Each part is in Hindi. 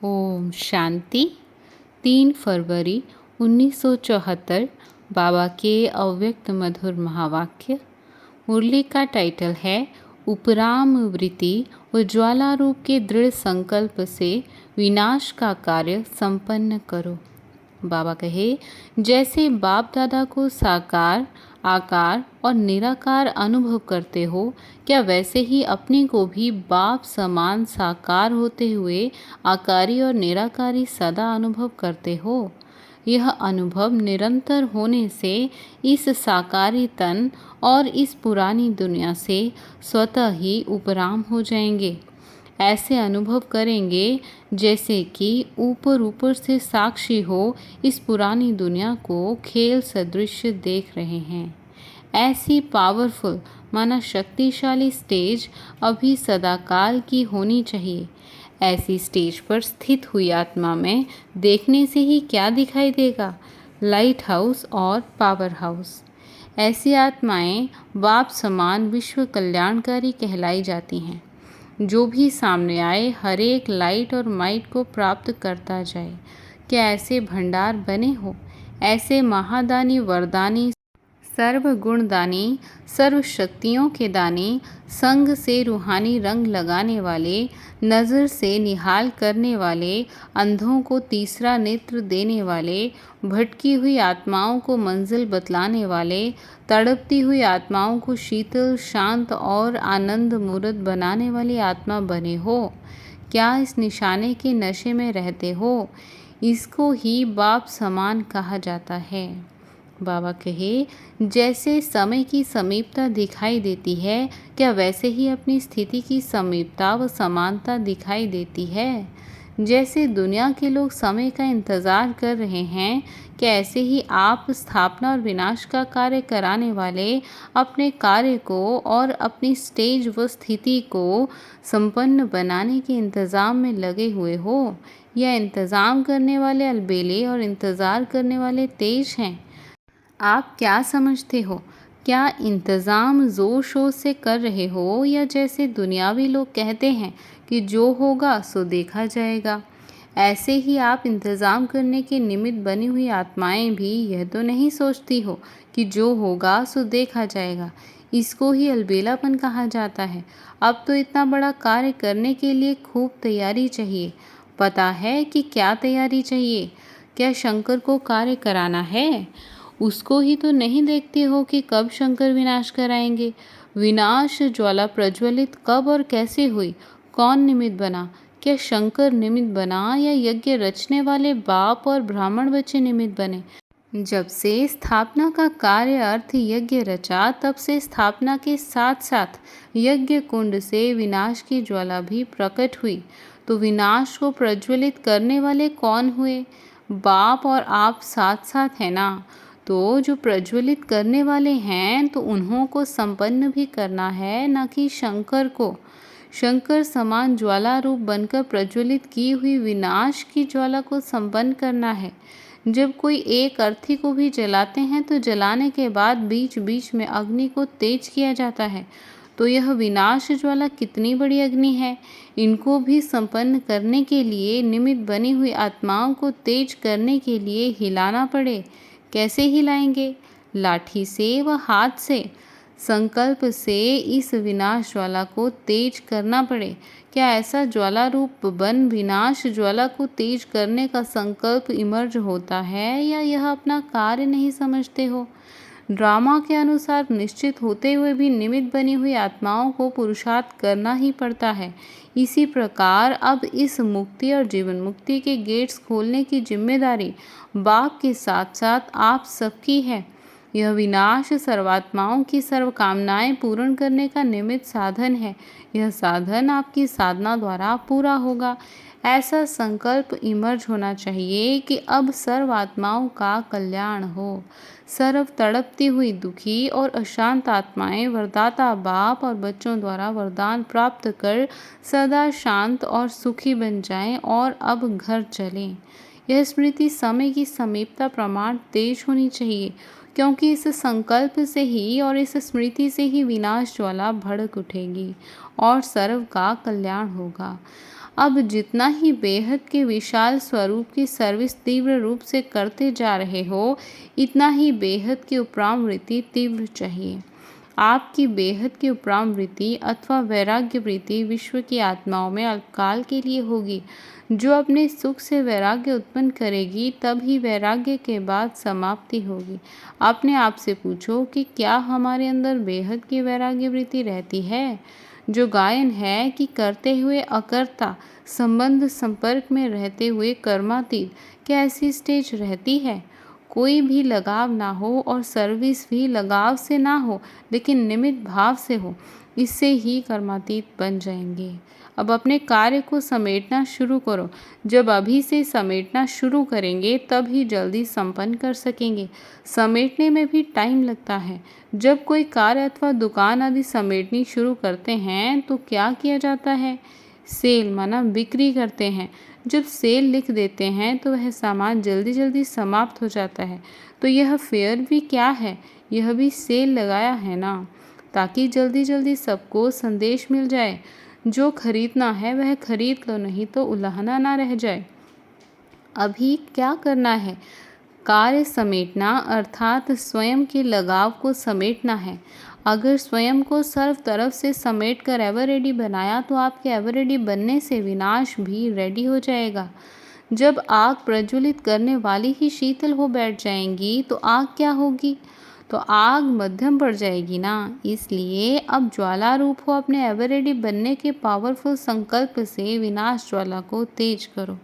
ओम शांति। 3 फरवरी 1974 बाबा के अव्यक्त मधुर महावाक्य। मुरली का टाइटल है उपराम वृत्ति व ज्वाला रूप के दृढ़ संकल्प से विनाश का कार्य संपन्न करो। बाबा कहे, जैसे बाप दादा को साकार, आकार और निराकार अनुभव करते हो, क्या वैसे ही अपने को भी बाप समान साकार होते हुए आकारी और निराकारी सदा अनुभव करते हो? यह अनुभव निरंतर होने से इस साकारी तन और इस पुरानी दुनिया से स्वतः ही उपराम हो जाएंगे। ऐसे अनुभव करेंगे जैसे कि ऊपर ऊपर से साक्षी हो इस पुरानी दुनिया को खेल सदृश देख रहे हैं। ऐसी पावरफुल माना शक्तिशाली स्टेज अभी सदाकाल की होनी चाहिए। ऐसी स्टेज पर स्थित हुई आत्मा में देखने से ही क्या दिखाई देगा? लाइट हाउस और पावर हाउस। ऐसी आत्माएं बाप समान विश्व कल्याणकारी कहलाई जाती हैं। जो भी सामने आए हर एक लाइट और माइट को प्राप्त करता जाए। क्या ऐसे भंडार बने हो? ऐसे महादानी वरदानी सर्व गुणदानी सर्व शक्तियों के दानी संग से रूहानी रंग लगाने वाले, नज़र से निहाल करने वाले, अंधों को तीसरा नेत्र देने वाले, भटकी हुई आत्माओं को मंजिल बतलाने वाले, तड़पती हुई आत्माओं को शीतल शांत और आनंद मूर्त बनाने वाली आत्मा बने हो। क्या इस निशाने के नशे में रहते हो? इसको ही बाप समान कहा जाता है। बाबा कहे, जैसे समय की समीपता दिखाई देती है, क्या वैसे ही अपनी स्थिति की समीपता व समानता दिखाई देती है? जैसे दुनिया के लोग समय का इंतज़ार कर रहे हैं, क्या ऐसे ही आप स्थापना और विनाश का कार्य कराने वाले अपने कार्य को और अपनी स्टेज व स्थिति को संपन्न बनाने के इंतज़ाम में लगे हुए हो, या इंतज़ाम करने वाले अलबेले और इंतज़ार करने वाले तेज हैं? आप क्या समझते हो? क्या इंतज़ाम ज़ोर शोर से कर रहे हो, या जैसे दुनियावी लोग कहते हैं कि जो होगा सो देखा जाएगा? ऐसे ही आप इंतज़ाम करने के निमित्त बनी हुई आत्माएं भी यह तो नहीं सोचती हो कि जो होगा सो देखा जाएगा। इसको ही अलबेलापन कहा जाता है। अब तो इतना बड़ा कार्य करने के लिए खूब तैयारी चाहिए। पता है कि क्या तैयारी चाहिए? क्या शंकर को कार्य कराना है? उसको ही तो नहीं देखते हो कि कब शंकर विनाश कराएंगे। विनाश ज्वाला प्रज्वलित कब और कैसे हुई? कौन निमित्त बना? क्या शंकर निमित्त बना, या यज्ञ रचने वाले बाप और ब्राह्मण बच्चे निमित्त बने? जब से स्थापना का कार्य अर्थ यज्ञ रचा, तब से स्थापना के साथ साथ यज्ञ कुंड से विनाश की ज्वाला भी प्रकट हुई। तो विनाश को प्रज्वलित करने वाले कौन हुए? बाप और आप साथ साथ है ना। तो जो प्रज्वलित करने वाले हैं, तो उन्हों को संपन्न भी करना है, न कि शंकर को। शंकर समान ज्वाला रूप बनकर प्रज्वलित की हुई विनाश की ज्वाला को संपन्न करना है। जब कोई एक अर्थी को भी जलाते हैं, तो जलाने के बाद बीच बीच में अग्नि को तेज किया जाता है। तो यह विनाश ज्वाला कितनी बड़ी अग्नि है। इनको भी संपन्न करने के लिए निमित्त बनी हुई आत्माओं को तेज करने के लिए हिलाना पड़े। कैसे हिलाएंगे? लाठी से व हाथ से। संकल्प से इस विनाश ज्वाला को तेज करना पड़े। क्या ऐसा ज्वाला रूप बन विनाश ज्वाला को तेज करने का संकल्प इमर्ज होता है, या यह अपना कार्य नहीं समझते हो? ड्रामा के अनुसार निश्चित होते हुए भी निमित्त बनी हुई आत्माओं को पुरुषार्थ करना ही पड़ता है। इसी प्रकार अब इस मुक्ति और जीवन मुक्ति के गेट्स खोलने की जिम्मेदारी बाप के साथ साथ आप सबकी है। यह विनाश सर्वात्माओं की सर्व कामनाएं पूर्ण करने का निमित्त साधन है। यह साधन आपकी साधना द्वारा पूरा होगा। ऐसा संकल्प इमर्ज होना चाहिए कि अब सर्व आत्माओं का कल्याण हो। सर्व तड़पती हुई दुखी और अशांत आत्माएं वरदाता बाप और बच्चों द्वारा वरदान प्राप्त कर सदा शांत और सुखी बन जाएं और अब घर चलें। यह स्मृति समय की समीपता प्रमाण तेज होनी चाहिए, क्योंकि इस संकल्प से ही और इस स्मृति से ही विनाश ज्वाला भड़क उठेगी और सर्व का कल्याण होगा। अब जितना ही बेहद के विशाल स्वरूप की सर्विस तीव्र रूप से करते जा रहे हो, इतना ही बेहद की उपराम वृत्ति तीव्र चाहिए। आपकी बेहद की उपराम वृत्ति अथवा वैराग्य वृत्ति विश्व की आत्माओं में अल्पकाल के लिए होगी। जो अपने सुख से वैराग्य उत्पन्न करेगी, तब ही वैराग्य के बाद समाप्ति होगी। अपने आप से पूछो कि क्या हमारे अंदर बेहद की वैराग्य वृत्ति रहती है? जो गायन है कि करते हुए अकर्ता, संबंध संपर्क में रहते हुए कर्मातीत, क्या ऐसी स्टेज रहती है? कोई भी लगाव ना हो और सर्विस भी लगाव से ना हो, लेकिन निमित्त भाव से हो, इससे ही कर्मातीत बन जाएंगे। अब अपने कार्य को समेटना शुरू करो। जब अभी से समेटना शुरू करेंगे, तब ही जल्दी संपन्न कर सकेंगे। समेटने में भी टाइम लगता है। जब कोई कार्य अथवा दुकान आदि समेटनी शुरू करते हैं, तो क्या किया जाता है? सेल माना बिक्री करते हैं। जब सेल लिख देते हैं, तो वह सामान जल्दी जल्दी समाप्त हो जाता है। तो यह फेयर भी क्या है? यह भी सेल लगाया है ना, ताकि जल्दी जल्दी सबको संदेश मिल जाए। जो खरीदना है वह खरीद लो, नहीं तो उलाहना ना रह जाए। अभी क्या करना है? कार्य समेटना, अर्थात स्वयं के लगाव को समेटना है। अगर स्वयं को सर्व तरफ से समेट कर एवर रेडी बनाया, तो आपके एवर रेडी बनने से विनाश भी रेडी हो जाएगा। जब आग प्रज्वलित करने वाली ही शीतल हो बैठ जाएंगी, तो आग क्या होगी? तो आग मध्यम पड़ जाएगी ना। इसलिए अब ज्वाला रूप हो अपने एवर रेडी बनने के पावरफुल संकल्प से विनाश ज्वाला को तेज करो।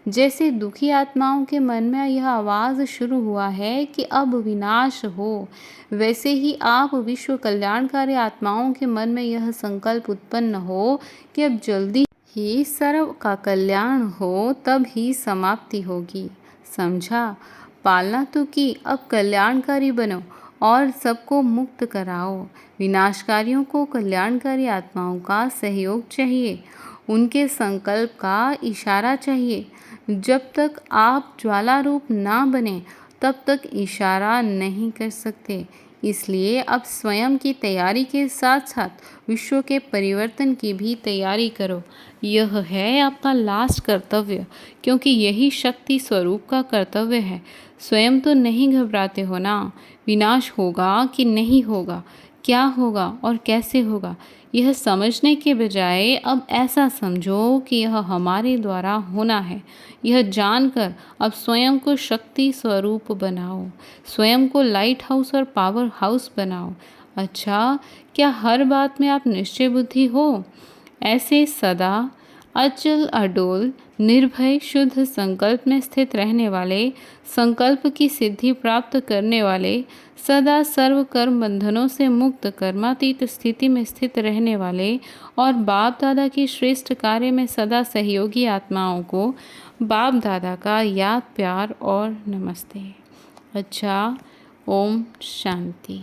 जैसे दुखी आत्माओं के मन में यह आवाज़ शुरू हुआ है कि अब विनाश हो, वैसे ही आप विश्व कल्याणकारी आत्माओं के मन में यह संकल्प उत्पन्न हो कि अब जल्दी ही सर्व का कल्याण हो, तब ही समाप्ति होगी। समझा? पालना तो की, अब कल्याणकारी बनो और सबको मुक्त कराओ। विनाशकारियों को कल्याणकारी आत्माओं का सहयोग चाहिए, उनके संकल्प का इशारा चाहिए। जब तक आप ज्वाला रूप ना बने, तब तक इशारा नहीं कर सकते। इसलिए अब स्वयं की तैयारी के साथ साथ विश्व के परिवर्तन की भी तैयारी करो। यह है आपका लास्ट कर्तव्य, क्योंकि यही शक्ति स्वरूप का कर्तव्य है। स्वयं तो नहीं घबराते हो ना? विनाश होगा कि नहीं होगा, क्या होगा और कैसे होगा, यह समझने के बजाय अब ऐसा समझो कि यह हमारे द्वारा होना है। यह जानकर अब स्वयं को शक्ति स्वरूप बनाओ, स्वयं को लाइट हाउस और पावर हाउस बनाओ। अच्छा, क्या हर बात में आप निश्चय बुद्धि हो? ऐसे सदा अचल अडोल निर्भय शुद्ध संकल्प में स्थित रहने वाले, संकल्प की सिद्धि प्राप्त करने वाले, सदा सर्व कर्म बंधनों से मुक्त कर्मातीत स्थिति में स्थित रहने वाले और बाप दादा की श्रेष्ठ कार्य में सदा सहयोगी आत्माओं को बाप दादा का याद, प्यार और नमस्ते। अच्छा, ओम शांति।